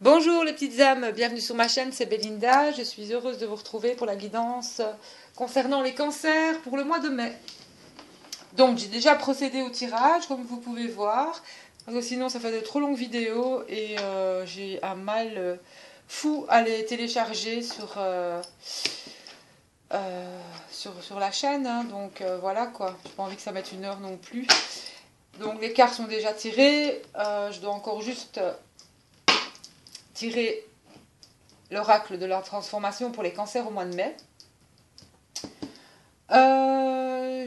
Bonjour les petites âmes, bienvenue sur ma chaîne, c'est Belinda. Je suis heureuse de vous retrouver pour la guidance concernant les cancers pour le mois de mai. Donc j'ai déjà procédé au tirage comme vous pouvez voir, parce que sinon ça fait de trop longues vidéos et j'ai un mal fou à les télécharger sur la chaîne. Hein. Donc voilà quoi, j'ai pas envie que ça mette une heure non plus. Donc les cartes sont déjà tirées, je dois encore juste tirer l'oracle de la transformation pour les cancers au mois de mai.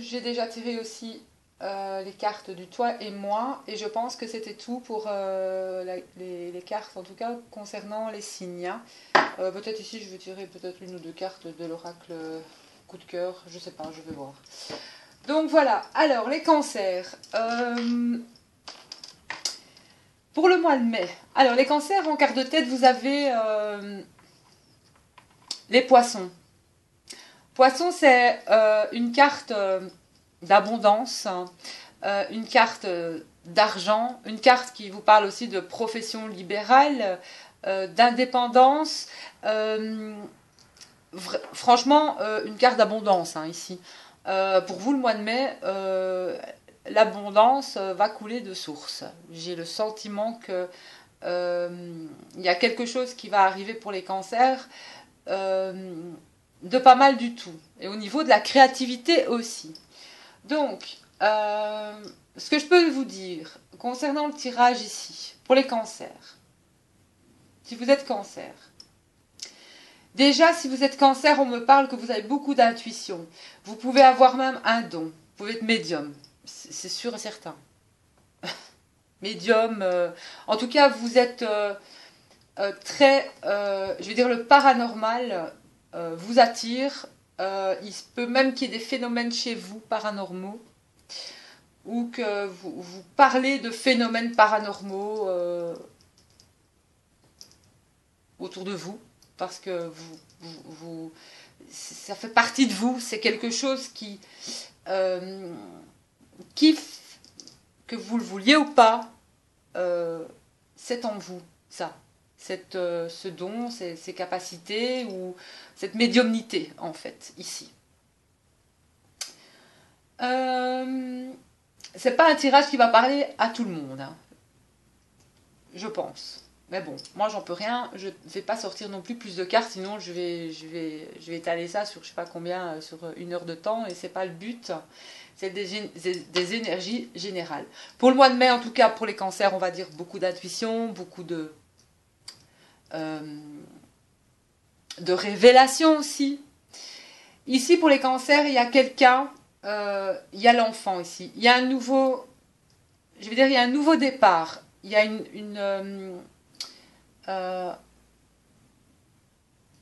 J'ai déjà tiré aussi les cartes du toi et moi, et je pense que c'était tout pour les cartes, en tout cas concernant les signes. Hein. Peut-être ici je vais tirer peut-être une ou deux cartes de l'oracle coup de cœur, je sais pas, je vais voir. Donc voilà, alors les cancers. Pour le mois de mai, alors les cancers en carte de tête, vous avez les poissons. Poisson, c'est une carte d'abondance, une carte d'argent, une carte qui vous parle aussi de profession libérale, d'indépendance. Franchement, une carte d'abondance hein, ici. Pour vous, le mois de mai, l'abondance va couler de source. J'ai le sentiment que il y a quelque chose qui va arriver pour les cancers de pas mal du tout. Et au niveau de la créativité aussi. Donc, ce que je peux vous dire concernant le tirage ici, pour les cancers, si vous êtes cancer, déjà si vous êtes cancer, on me parle que vous avez beaucoup d'intuition. Vous pouvez avoir même un don. Vous pouvez être médium. C'est sûr et certain. Médium. En tout cas, vous êtes très... je veux dire, le paranormal vous attire. Il se peut même qu'il y ait des phénomènes chez vous paranormaux. Ou que vous parlez de phénomènes paranormaux autour de vous. Parce que ça fait partie de vous. C'est quelque chose qui que vous le vouliez ou pas, c'est en vous, ça. Ce don, ces capacités ou cette médiumnité, en fait, ici. C'est pas un tirage qui va parler à tout le monde, hein, je pense. Mais bon, moi j'en peux rien, je ne vais pas sortir non plus plus de cartes, sinon je vais étaler ça sur je sais pas combien, sur une heure de temps, et c'est pas le but. C'est des énergies générales. Pour le mois de mai, en tout cas, pour les cancers, on va dire beaucoup d'intuition, beaucoup de révélation aussi. Ici, pour les cancers, il y a quelqu'un, il y a l'enfant ici. Il y a un nouveau, je veux dire, il y a un nouveau départ. Il y a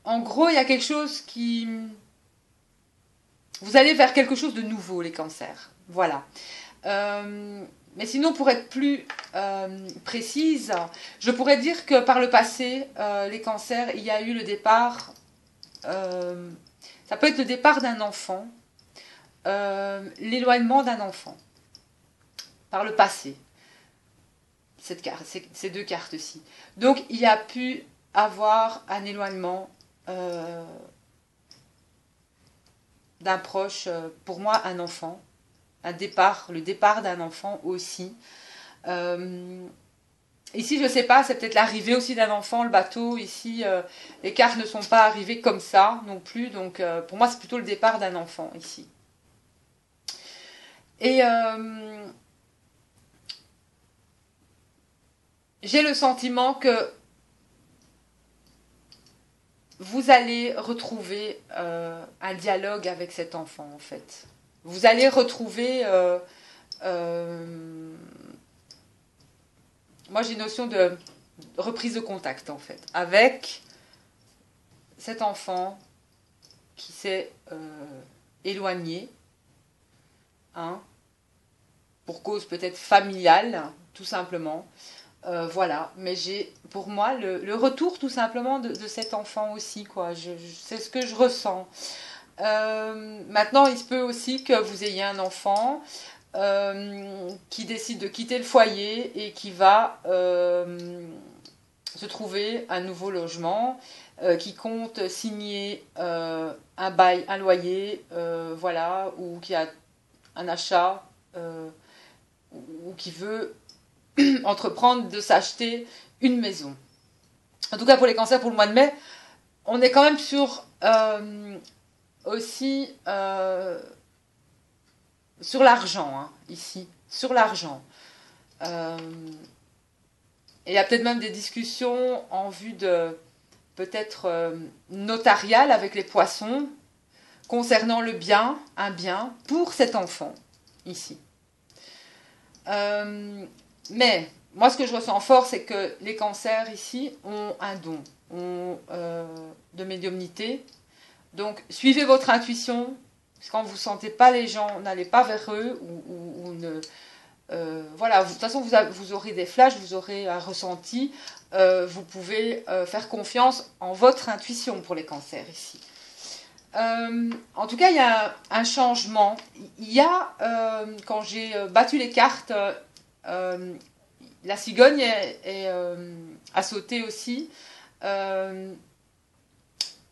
en gros, il y a quelque chose qui... Vous allez vers quelque chose de nouveau, les cancers. Voilà. Mais sinon, pour être plus précise, je pourrais dire que par le passé, les cancers, il y a eu le départ... ça peut être le départ d'un enfant, l'éloignement d'un enfant. Par le passé. Cette carte, ces deux cartes-ci. Donc, il y a pu avoir un éloignement d'un proche, pour moi, un enfant. Un départ, le départ d'un enfant aussi. Ici, je ne sais pas, c'est peut-être l'arrivée aussi d'un enfant, le bateau. Ici, les cartes ne sont pas arrivées comme ça non plus. Donc, pour moi, c'est plutôt le départ d'un enfant ici. Et j'ai le sentiment que vous allez retrouver un dialogue avec cet enfant, en fait. Vous allez retrouver... moi, j'ai une notion de reprise de contact, en fait, avec cet enfant qui s'est éloigné, hein, pour cause peut-être familiale, tout simplement. Voilà, mais j'ai pour moi le retour tout simplement de cet enfant aussi, quoi. C'est ce que je ressens. Maintenant, il se peut aussi que vous ayez un enfant qui décide de quitter le foyer et qui va se trouver un nouveau logement, qui compte signer un bail, un loyer, voilà, ou qui a un achat, ou qui veut entreprendre de s'acheter une maison. En tout cas pour les cancers pour le mois de mai, on est quand même sur aussi sur l'argent, hein, ici, sur l'argent. Et il y a peut-être même des discussions en vue de peut-être notariales avec les poissons concernant le bien, un bien pour cet enfant, ici. Mais moi, ce que je ressens fort, c'est que les cancers ici ont un don de médiumnité. Donc, suivez votre intuition. Quand vous ne sentez pas les gens, n'allez pas vers eux. Ou ne, voilà, de toute façon, vous aurez des flashs, vous aurez un ressenti. Vous pouvez faire confiance en votre intuition pour les cancers ici. En tout cas, il y a un changement. Il y a, quand j'ai battu les cartes, la cigogne a sauté aussi.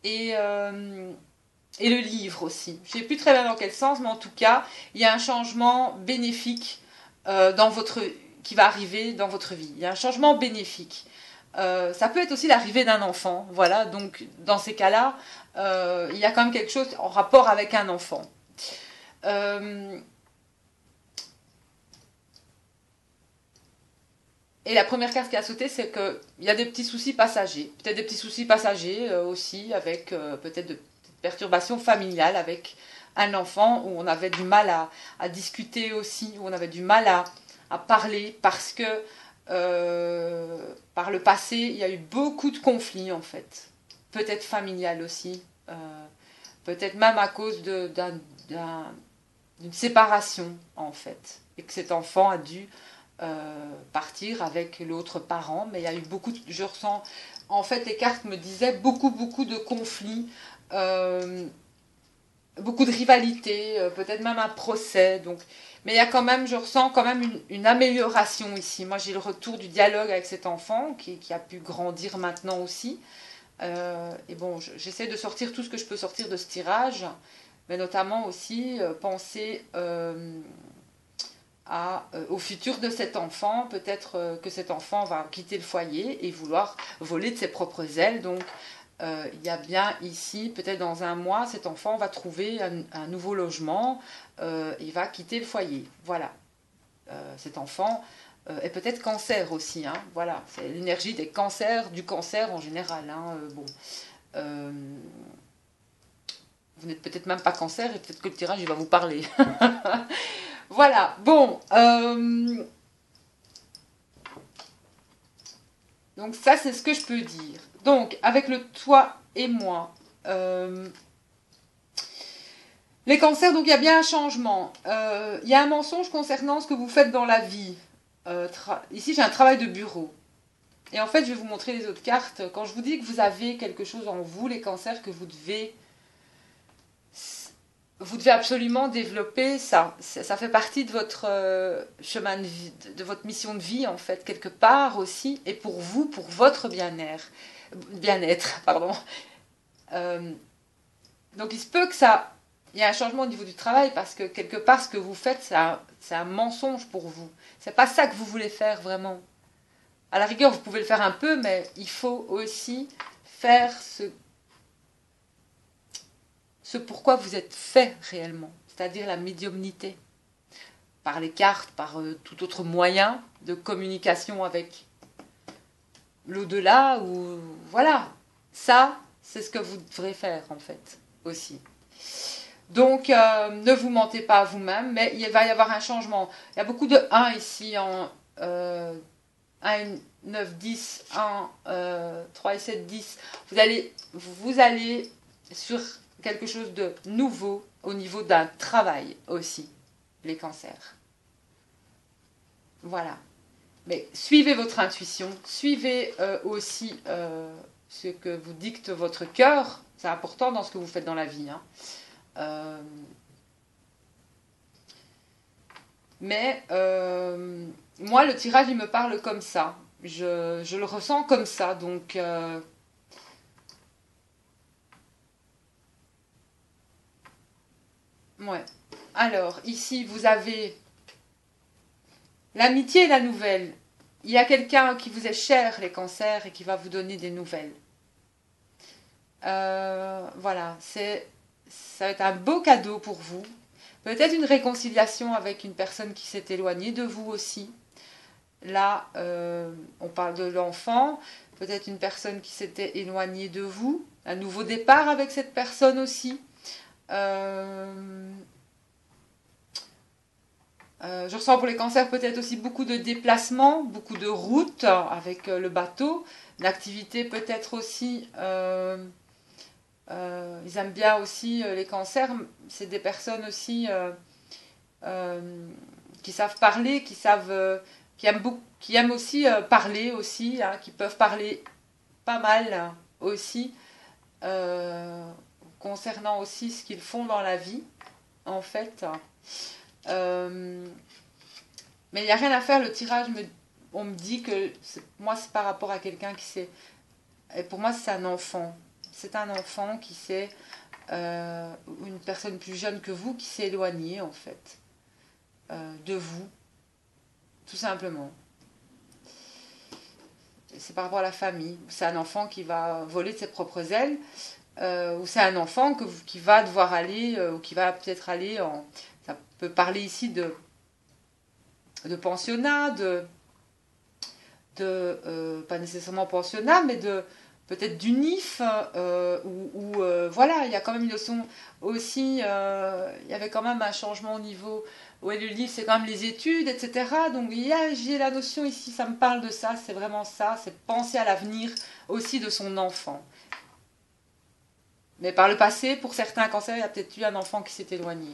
Et le livre aussi. Je ne sais plus très bien dans quel sens, mais en tout cas, il y a un changement bénéfique qui va arriver dans votre vie. Il y a un changement bénéfique. Ça peut être aussi l'arrivée d'un enfant. Voilà, donc dans ces cas-là, il y a quand même quelque chose en rapport avec un enfant. Et la première carte qui a sauté, c'est qu'il y a des petits soucis passagers. Peut-être des petits soucis passagers aussi, avec peut-être de perturbations familiales avec un enfant, où on avait du mal à discuter aussi, où on avait du mal à parler, parce que par le passé, il y a eu beaucoup de conflits en fait. Peut-être familial aussi. Peut-être même à cause d'une séparation en fait. Et que cet enfant a dû partir avec l'autre parent, mais il y a eu beaucoup je ressens, en fait les cartes me disaient beaucoup de conflits, beaucoup de rivalités, peut-être même un procès, donc, mais il y a quand même, je ressens quand même une amélioration ici. Moi j'ai le retour du dialogue avec cet enfant qui a pu grandir maintenant aussi, et bon, j'essaie de sortir tout ce que je peux sortir de ce tirage, mais notamment aussi penser au futur de cet enfant. Peut-être que cet enfant va quitter le foyer et vouloir voler de ses propres ailes. Donc, il y a bien ici, peut-être dans un mois, cet enfant va trouver un nouveau logement. Il va quitter le foyer. Voilà. Cet enfant est peut-être cancer aussi. Hein. Voilà. C'est l'énergie des cancers, du cancer en général. Hein. Bon. Vous n'êtes peut-être même pas cancer et peut-être que le tirage il va vous parler. Voilà, bon. Donc ça, c'est ce que je peux dire. Donc, avec le toi et moi, les cancers, donc il y a bien un changement. Il y a un mensonge concernant ce que vous faites dans la vie. Ici, j'ai un travail de bureau. Et en fait, je vais vous montrer les autres cartes. Quand je vous dis que vous avez quelque chose en vous, les cancers, que vous devez absolument développer ça. Ça fait partie de votre chemin de vie, de votre mission de vie, en fait, quelque part aussi, et pour vous, pour votre bien-être, pardon. Donc il se peut que il y a un changement au niveau du travail, parce que quelque part, ce que vous faites, c'est un mensonge pour vous. C'est pas ça que vous voulez faire vraiment. À la rigueur, vous pouvez le faire un peu, mais il faut aussi faire ce pourquoi vous êtes fait réellement, c'est-à-dire la médiumnité, par les cartes, par tout autre moyen de communication avec l'au-delà, ou voilà, ça, c'est ce que vous devrez faire en fait, aussi. Donc, ne vous mentez pas à vous-même, mais il va y avoir un changement. Il y a beaucoup de 1 ici, en 1, 9, 10, 1, 3 et 7, 10. Vous allez sur quelque chose de nouveau au niveau d'un travail aussi, les cancers. Voilà. Mais suivez votre intuition, suivez aussi ce que vous dicte votre cœur. C'est important dans ce que vous faites dans la vie. Hein. Mais moi, le tirage, il me parle comme ça. je le ressens comme ça. Donc, ouais. Alors, ici, vous avez l'amitié et la nouvelle. Il y a quelqu'un qui vous est cher, les cancers, et qui va vous donner des nouvelles. Voilà, ça va être un beau cadeau pour vous. Peut-être une réconciliation avec une personne qui s'est éloignée de vous aussi. Là, on parle de l'enfant, peut-être une personne qui s'était éloignée de vous, un nouveau départ avec cette personne aussi. Euh, je ressens pour les cancers peut-être aussi beaucoup de déplacements, beaucoup de routes avec le bateau, l'activité peut-être aussi. Ils aiment bien aussi les cancers, c'est des personnes aussi qui savent parler, qui aiment aussi parler aussi, hein, qui peuvent parler pas mal aussi, euh, concernant aussi ce qu'ils font dans la vie, en fait. Euh, mais il n'y a rien à faire, le tirage, on me dit que moi c'est par rapport à quelqu'un qui sait. Et pour moi c'est un enfant. C'est un enfant qui s'est, une personne plus jeune que vous, qui s'est éloignée en fait, de vous, tout simplement. C'est par rapport à la famille. C'est un enfant qui va voler de ses propres ailes, ou c'est un enfant qui va devoir aller, ou qui va peut-être aller en... Ça peut parler ici de pensionnat, pas nécessairement pensionnat, mais de peut-être du NIF, voilà, il y a quand même une notion aussi, il y avait quand même un changement au niveau, ouais, le livre c'est quand même les études, etc. Donc j'ai la notion ici, ça me parle de ça, c'est vraiment ça, c'est penser à l'avenir aussi de son enfant. Mais par le passé, pour certains cancers, il y a peut-être eu un enfant qui s'est éloigné.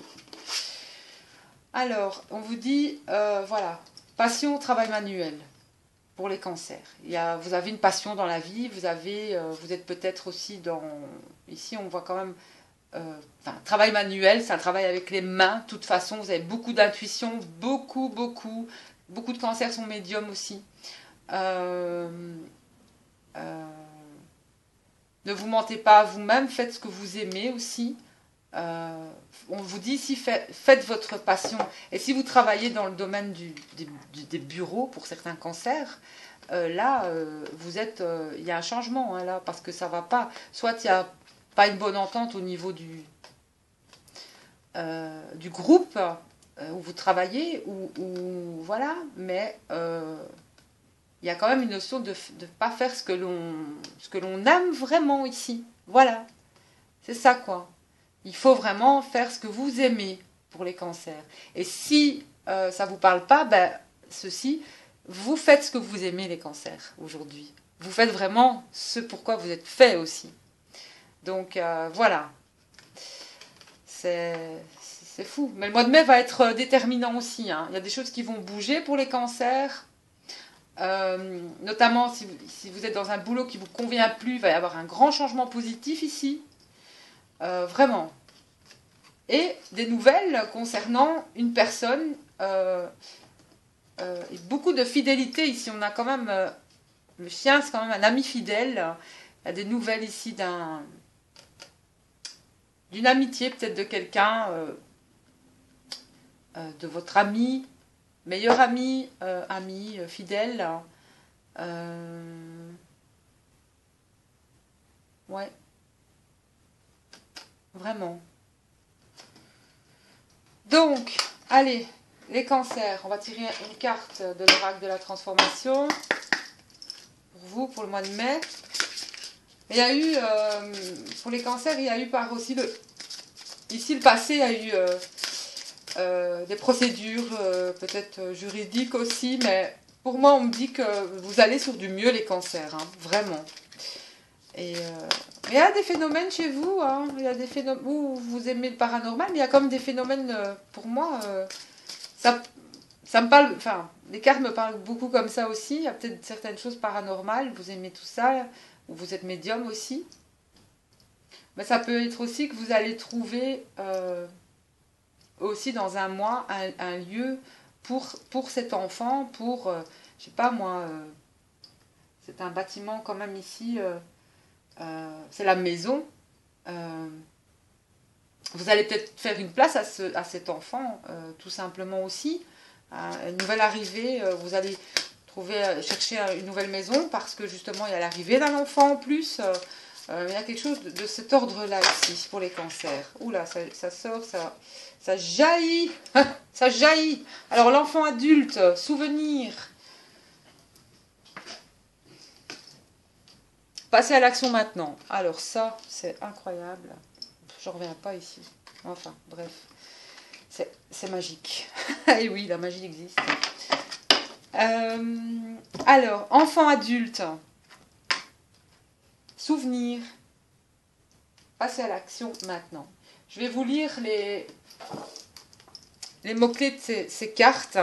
Alors, on vous dit, voilà, passion, travail manuel pour les cancers. Vous avez une passion dans la vie, vous êtes peut-être aussi dans... Ici, on voit quand même... travail manuel, c'est un travail avec les mains. De toute façon, vous avez beaucoup d'intuition, beaucoup de cancers sont médiums aussi. Euh, euh, ne vous mentez pas à vous-même, faites ce que vous aimez aussi. On vous dit ici, faites votre passion. Et si vous travaillez dans le domaine des bureaux pour certains cancers, là, il y a un changement, hein, là, parce que ça va pas. Soit il n'y a pas une bonne entente au niveau du groupe où vous travaillez, ou voilà, mais il y a quand même une notion de ne pas faire ce que l'on aime vraiment ici. Voilà, c'est ça quoi. Il faut vraiment faire ce que vous aimez pour les cancers. Et si ça ne vous parle pas, ben, vous faites ce que vous aimez les cancers aujourd'hui. Vous faites vraiment ce pourquoi vous êtes fait aussi. Donc voilà, c'est fou. Mais le mois de mai va être déterminant aussi, hein. Il y a des choses qui vont bouger pour les cancers. Notamment si vous êtes dans un boulot qui ne vous convient plus, il va y avoir un grand changement positif ici. Vraiment. Et des nouvelles concernant une personne, et beaucoup de fidélité ici. On a quand même, le chien c'est quand même un ami fidèle. Il y a des nouvelles ici d'une amitié, peut-être de quelqu'un, de votre ami, meilleur ami, ami fidèle. Ouais, vraiment. Donc, allez, les cancers. On va tirer une carte de l'oracle de la transformation pour vous, pour le mois de mai. Il y a eu, pour les cancers, il y a eu par aussi ici le passé, il y a eu des procédures peut-être juridiques aussi, mais pour moi, on me dit que vous allez sur du mieux les cancers, hein, vraiment. Et il y a des phénomènes chez vous, hein, il y a des phénomènes où vous aimez le paranormal, mais il y a comme des phénomènes, pour moi, ça, ça me parle, enfin, les cartes me parlent beaucoup comme ça aussi, il y a peut-être certaines choses paranormales, vous aimez tout ça, ou vous êtes médium aussi. Mais ça peut être aussi que vous allez trouver aussi dans un mois un lieu pour cet enfant, pour, je sais pas moi, c'est un bâtiment quand même ici, c'est la maison. Vous allez peut-être faire une place à cet enfant, tout simplement aussi. Une nouvelle arrivée, vous allez chercher une nouvelle maison parce que justement il y a l'arrivée d'un enfant en plus. Il y a quelque chose de cet ordre-là ici pour les cancers. Oula, ça sort, ça jaillit. Ça jaillit. Alors l'enfant adulte, souvenir. Passez à l'action maintenant. Alors ça, c'est incroyable. Je reviens pas ici. Enfin, bref. C'est magique. Et oui, la magie existe. Alors, enfant adulte. Souvenir. Passez à l'action maintenant. Je vais vous lire les mots-clés de ces cartes.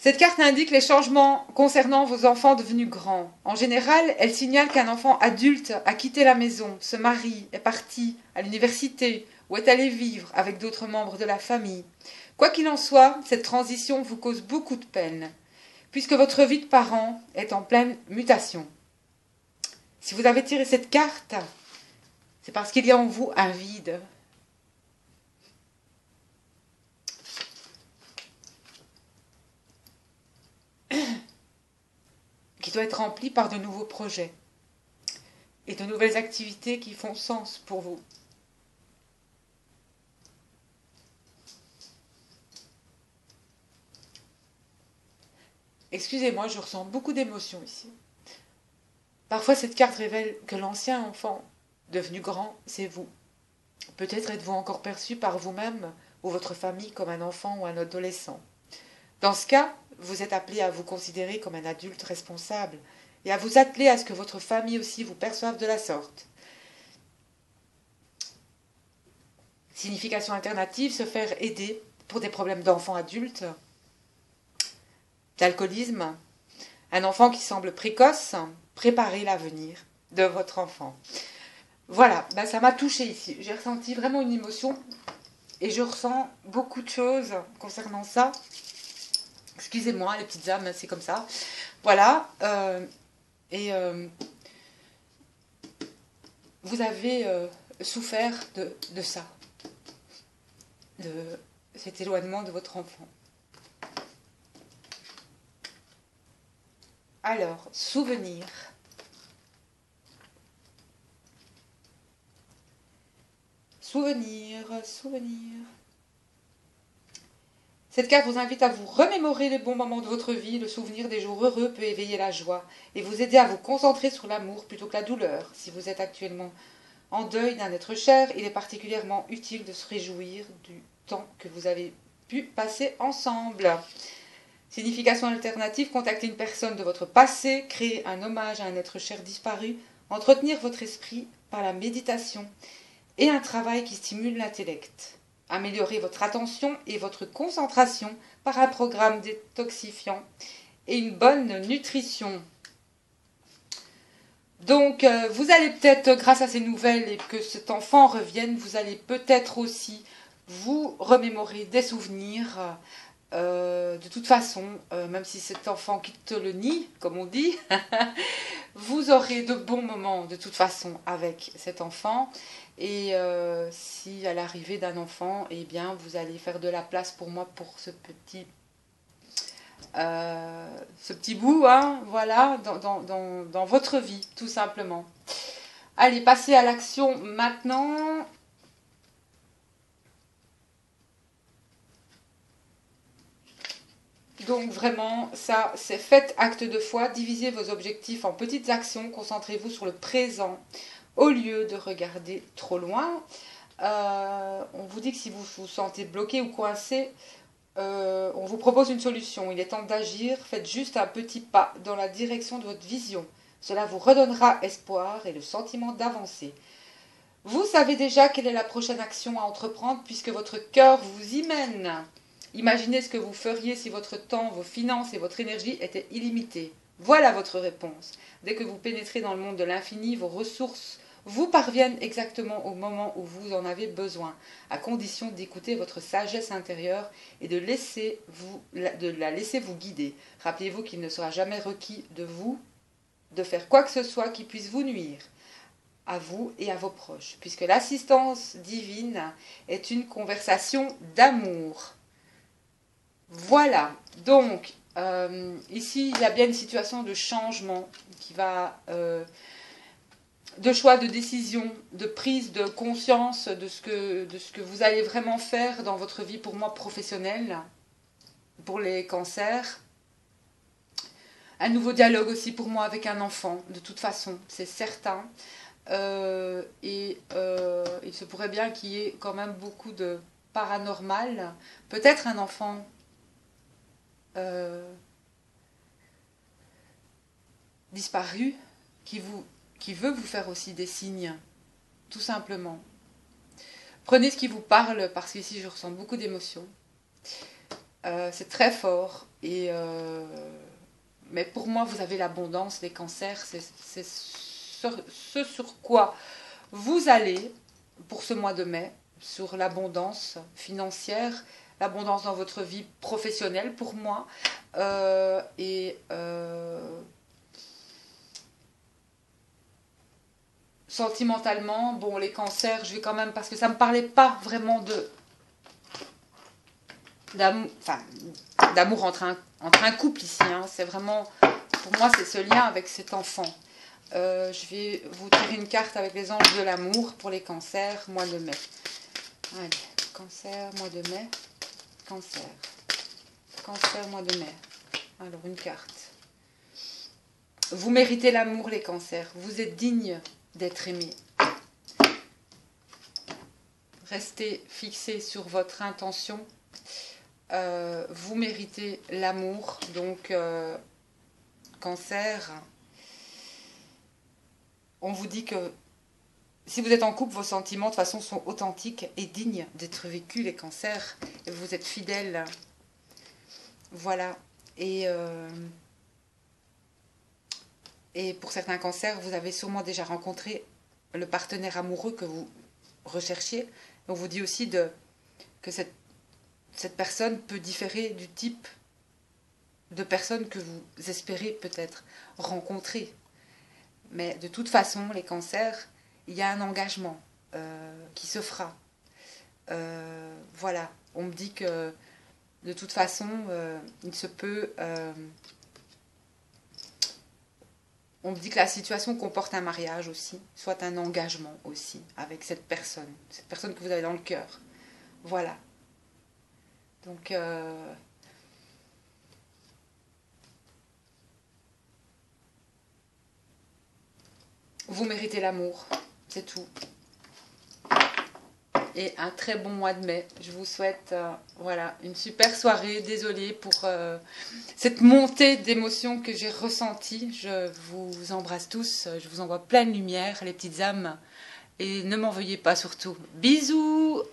Cette carte indique les changements concernant vos enfants devenus grands. En général, elle signale qu'un enfant adulte a quitté la maison, se marie, est parti à l'université ou est allé vivre avec d'autres membres de la famille. Quoi qu'il en soit, cette transition vous cause beaucoup de peine, puisque votre vie de parent est en pleine mutation. Si vous avez tiré cette carte, c'est parce qu'il y a en vous un vide. Qui doit être rempli par de nouveaux projets et de nouvelles activités qui font sens pour vous. Excusez-moi, je ressens beaucoup d'émotions ici. Parfois, cette carte révèle que l'ancien enfant, devenu grand, c'est vous. Peut-être êtes-vous encore perçu par vous-même ou votre famille comme un enfant ou un adolescent. Dans ce cas, vous êtes appelé à vous considérer comme un adulte responsable et à vous atteler à ce que votre famille aussi vous perçoive de la sorte. Signification alternative, se faire aider pour des problèmes d'enfant adulte, d'alcoolisme, un enfant qui semble précoce, préparez l'avenir de votre enfant. Voilà, ça m'a touchée ici. J'ai ressenti vraiment une émotion et je ressens beaucoup de choses concernant ça. Excusez-moi, les petites âmes, c'est comme ça. Voilà. Vous avez souffert de ça, de cet éloignement de votre enfant. Alors, souvenir. Souvenir, souvenir. Cette carte vous invite à vous remémorer les bons moments de votre vie. Le souvenir des jours heureux peut éveiller la joie et vous aider à vous concentrer sur l'amour plutôt que la douleur. Si vous êtes actuellement en deuil d'un être cher, il est particulièrement utile de se réjouir du temps que vous avez pu passer ensemble. Signification alternative, contacter une personne de votre passé, créer un hommage à un être cher disparu, entretenir votre esprit par la méditation et un travail qui stimule l'intellect. Améliorer votre attention et votre concentration par un programme détoxifiant et une bonne nutrition. Donc, vous allez peut-être, grâce à ces nouvelles et que cet enfant revienne, vous allez peut-être aussi vous remémorer des souvenirs. De toute façon, même si cet enfant quitte le nid, comme on dit, vous aurez de bons moments de toute façon avec cet enfant. Et si à l'arrivée d'un enfant, eh bien, vous allez faire de la place pour moi pour ce petit bout, hein, voilà, dans votre vie, tout simplement. Allez, passez à l'action maintenant. Donc vraiment, ça, c'est faites acte de foi, divisez vos objectifs en petites actions, concentrez-vous sur le présent au lieu de regarder trop loin. On vous dit que si vous vous sentez bloqué ou coincé, on vous propose une solution. Il est temps d'agir, faites juste un petit pas dans la direction de votre vision. Cela vous redonnera espoir et le sentiment d'avancer. Vous savez déjà quelle est la prochaine action à entreprendre puisque votre cœur vous y mène. Imaginez ce que vous feriez si votre temps, vos finances et votre énergie étaient illimités. Voilà votre réponse. Dès que vous pénétrez dans le monde de l'infini, vos ressources vous parviennent exactement au moment où vous en avez besoin, à condition d'écouter votre sagesse intérieure et de la laisser vous guider. Rappelez-vous qu'il ne sera jamais requis de vous de faire quoi que ce soit qui puisse vous nuire, à vous et à vos proches, puisque l'assistance divine est une conversation d'amour. Voilà, donc ici il y a bien une situation de changement qui va... de choix, de décision, de prise de conscience de ce que vous allez vraiment faire dans votre vie, pour moi, professionnelle, pour les cancers. Un nouveau dialogue aussi pour moi avec un enfant, de toute façon, c'est certain. Il se pourrait bien qu'il y ait quand même beaucoup de paranormal. Peut-être un enfant disparu qui veut vous faire aussi des signes, tout simplement. Prenez ce qui vous parle, parce qu'ici je ressens beaucoup d'émotions. C'est très fort. Mais pour moi, vous avez l'abondance, les cancers, c'est ce sur quoi vous allez, pour ce mois de mai, sur l'abondance financière, l'abondance dans votre vie professionnelle, pour moi, sentimentalement, bon, les cancers, je vais quand même, parce que ça ne me parlait pas vraiment d'amour entre un couple ici, hein. C'est vraiment, pour moi, c'est ce lien avec cet enfant. Je vais vous tirer une carte avec les anges de l'amour pour les cancers, mois de mai. Allez, cancer, mois de mai, cancer, mois de mai. Alors, une carte. Vous méritez l'amour, les cancers. Vous êtes dignes d'être aimés. Restez fixés sur votre intention. Vous méritez l'amour. Donc, cancer, on vous dit que si vous êtes en couple, vos sentiments de toute façon sont authentiques et dignes d'être vécus, les cancers. Et vous êtes fidèles. Voilà. Et pour certains cancers, vous avez sûrement déjà rencontré le partenaire amoureux que vous recherchiez. On vous dit aussi que cette personne peut différer du type de personne que vous espérez peut-être rencontrer. Mais de toute façon, les cancers, il y a un engagement qui se fera. Voilà, on me dit que de toute façon, il se peut... on me dit que la situation comporte un mariage aussi, soit un engagement aussi avec cette personne que vous avez dans le cœur. Voilà. Donc, vous méritez l'amour, c'est tout. Et un très bon mois de mai. Je vous souhaite voilà, une super soirée. Désolée pour cette montée d'émotions que j'ai ressentie. Je vous embrasse tous. Je vous envoie pleine lumière, les petites âmes. Et ne m'en veuillez pas surtout. Bisous!